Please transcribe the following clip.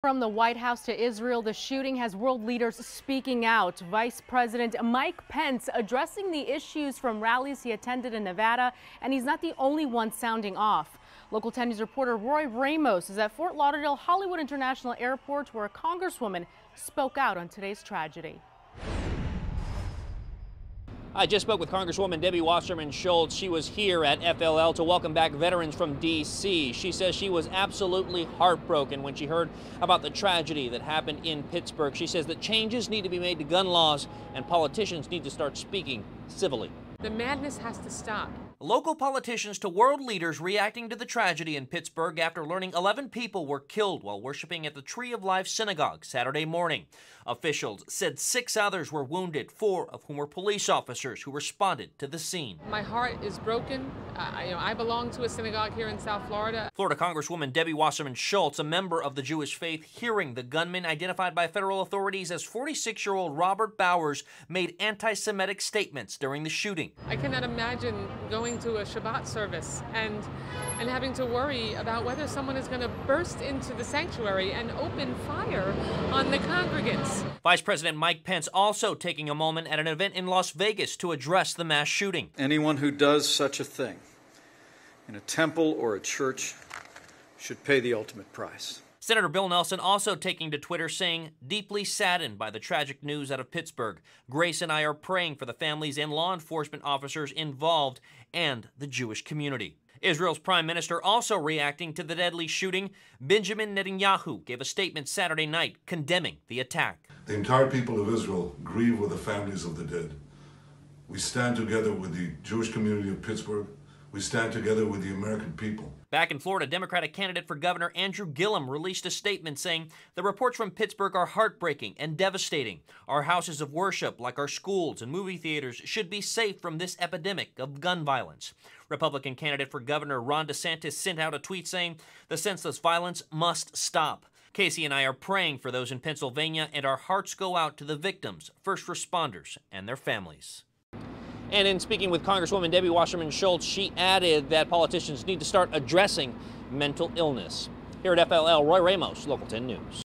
From the White House to Israel, the shooting has world leaders speaking out. Vice President Mike Pence addressing the issues from rallies he attended in Nevada, and he's not the only one sounding off. Local 10 News reporter Roy Ramos is at Fort Lauderdale Hollywood International Airport, where a congresswoman spoke out on today's tragedy. I just spoke with Congresswoman Debbie Wasserman Schultz. She was here at FLL to welcome back veterans from D.C. She says she was absolutely heartbroken when she heard about the tragedy that happened in Pittsburgh. She says that changes need to be made to gun laws and politicians need to start speaking civilly. The madness has to stop. Local politicians to world leaders reacting to the tragedy in Pittsburgh after learning 11 people were killed while worshiping at the Tree of Life synagogue Saturday morning. Officials said 6 others were wounded, 4 of whom were police officers who responded to the scene. My heart is broken. I belong to a synagogue here in South Florida. Florida Congresswoman Debbie Wasserman Schultz, a member of the Jewish faith, hearing the gunman identified by federal authorities as 46-year-old Robert Bowers made anti-Semitic statements during the shooting. I cannot imagine going to a Shabbat service and having to worry about whether someone is going to burst into the sanctuary and open fire on the congregants. Vice President Mike Pence also taking a moment at an event in Las Vegas to address the mass shooting. Anyone who does such a thing in a temple or a church should pay the ultimate price. Senator Bill Nelson also taking to Twitter saying, deeply saddened by the tragic news out of Pittsburgh. Grace and I are praying for the families and law enforcement officers involved and the Jewish community. Israel's prime minister also reacting to the deadly shooting. Benjamin Netanyahu gave a statement Saturday night condemning the attack. The entire people of Israel grieve with the families of the dead. We stand together with the Jewish community of Pittsburgh. We stand together with the American people. Back in Florida, Democratic candidate for governor Andrew Gillum released a statement saying the reports from Pittsburgh are heartbreaking and devastating. Our houses of worship, like our schools and movie theaters, should be safe from this epidemic of gun violence. Republican candidate for governor Ron DeSantis sent out a tweet saying the senseless violence must stop. Casey and I are praying for those in Pennsylvania, and our hearts go out to the victims, first responders, and their families. And in speaking with Congresswoman Debbie Wasserman Schultz, she added that politicians need to start addressing mental illness. Here at FLL, Roy Ramos, Local 10 News.